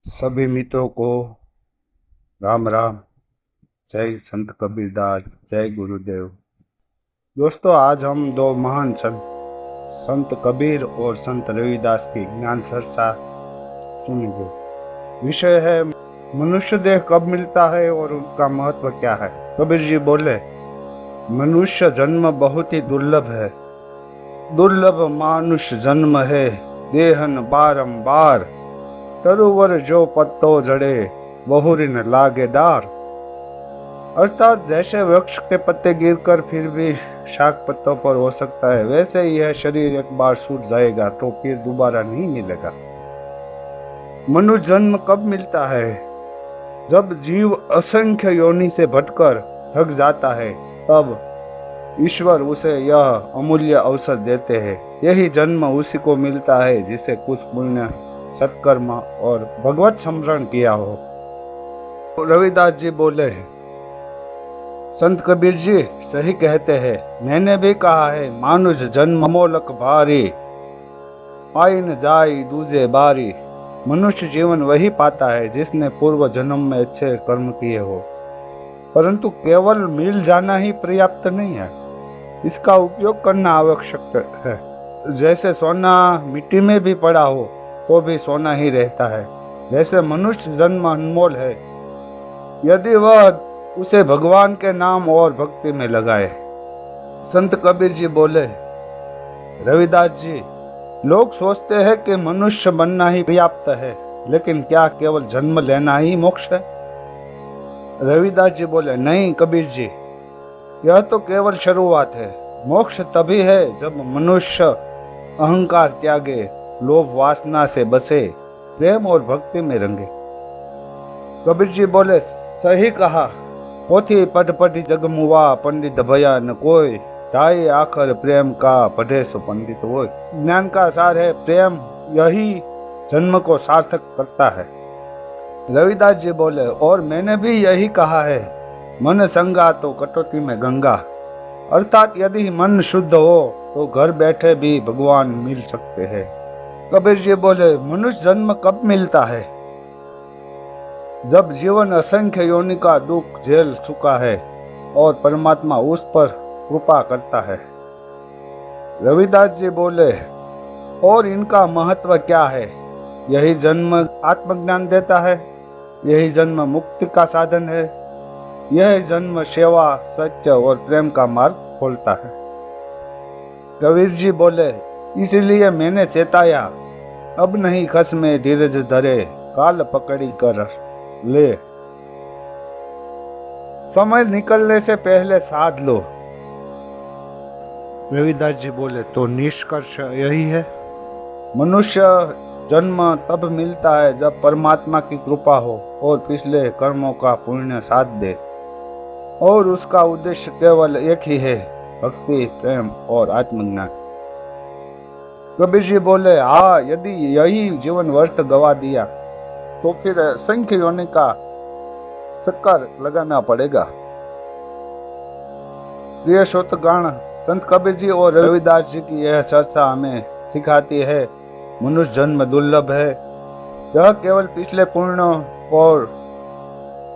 सभी मित्रों को राम राम। जय संत कबीरदास, जय गुरुदेव। दोस्तों, आज हम दो महान संत कबीर और संत रविदास की ज्ञान चर्चा सुनेंगे। विषय है मनुष्य देह कब मिलता है और उनका महत्व क्या है। कबीर जी बोले, मनुष्य जन्म बहुत ही दुर्लभ है। दुर्लभ मानुष जन्म है, देहन बारंबार। तरुवर जो पत्तो जड़े, बहुरी न लागे डार। अर्थात जैसे वृक्ष के पत्ते गिरकर फिर भी शाख पत्तों पर हो सकता है, वैसे ही यह शरीर एक बार छूट जाएगा तो फिर दोबारा नहीं मिलेगा। मनुष्य जन्म कब मिलता है? जब जीव असंख्य योनि से भटकर थक जाता है, तब ईश्वर उसे यह अमूल्य अवसर देते हैं। यही जन्म उसी को मिलता है जिसे कुछ पुण्य, सत्कर्म और भगवत स्मरण किया हो। रविदास जी बोले, संत कबीर जी सही कहते हैं। मैंने भी कहा है, मानुष जन्म अमोलक भारी, पाई न जाई दूजे बारी। मनुष्य जीवन वही पाता है जिसने पूर्व जन्म में अच्छे कर्म किए हो। परंतु केवल मिल जाना ही पर्याप्त नहीं है, इसका उपयोग करना आवश्यक है। जैसे सोना मिट्टी में भी पड़ा हो तो भी सोना ही रहता है, जैसे मनुष्य जन्म अनमोल है यदि वह उसे भगवान के नाम और भक्ति में लगाए। संत कबीर जी बोले, रविदास जी, लोग सोचते हैं कि मनुष्य बनना ही पर्याप्त है, लेकिन क्या केवल जन्म लेना ही मोक्ष है? रविदास जी बोले, नहीं कबीर जी, यह तो केवल शुरुआत है। मोक्ष तभी है जब मनुष्य अहंकार त्यागे, लोभ वासना से बसे, प्रेम और भक्ति में रंगे। कबीर जी बोले, सही कहा। पोथी पढ़ पढ़ी जग मुआ, पंडित भया न कोई। ढाई आखर प्रेम का, पढ़े सो पंडित होय। ज्ञान का सार है प्रेम, यही जन्म को सार्थक करता है। रविदास जी बोले, और मैंने भी यही कहा है, मन संगा तो कटौती में गंगा। अर्थात यदि मन शुद्ध हो तो घर बैठे भी भगवान मिल सकते हैं। कबीर जी बोले, मनुष्य जन्म कब मिलता है? जब जीवन असंख्य योनि का दुख झेल चुका है और परमात्मा उस पर कृपा करता है। रविदास जी बोले, और इनका महत्व क्या है? यही जन्म आत्मज्ञान देता है, यही जन्म मुक्ति का साधन है, यह जन्म सेवा, सत्य और प्रेम का मार्ग खोलता है। कबीर जी बोले, इसलिए मैंने चेताया, अब नहीं खस में धीरज धरे, काल पकड़ी कर ले। समय निकलने से पहले साध लो। रविदास जी बोले, तो निष्कर्ष यही है, मनुष्य जन्म तब मिलता है जब परमात्मा की कृपा हो और पिछले कर्मों का पुण्य साथ दे, और उसका उद्देश्य केवल एक ही है, भक्ति, प्रेम और आत्मज्ञान। कबीर जी बोले, हाँ, यदि यही जीवन व्यर्थ गवा दिया तो फिर असंख्य योनि का चक्कर लगाना पड़ेगा। प्रिय श्रोतगण, संत कबीर जी और रविदास जी की यह चर्चा हमें सिखाती है, मनुष्य जन्म दुर्लभ है। यह केवल पिछले पुण्य और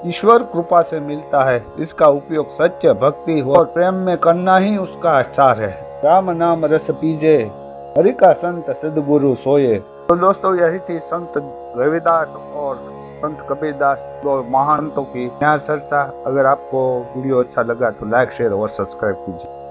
ईश्वर कृपा से मिलता है। इसका उपयोग सत्य, भक्ति और प्रेम में करना ही उसका सार है। राम नाम रस पीजे, हरि का संत सद्गुरु सोए। तो दोस्तों, यही थी संत रविदास और संत कबीरदास, दो महानतों की ज्ञान चर्चा। अगर आपको वीडियो अच्छा लगा तो लाइक, शेयर और सब्सक्राइब कीजिए।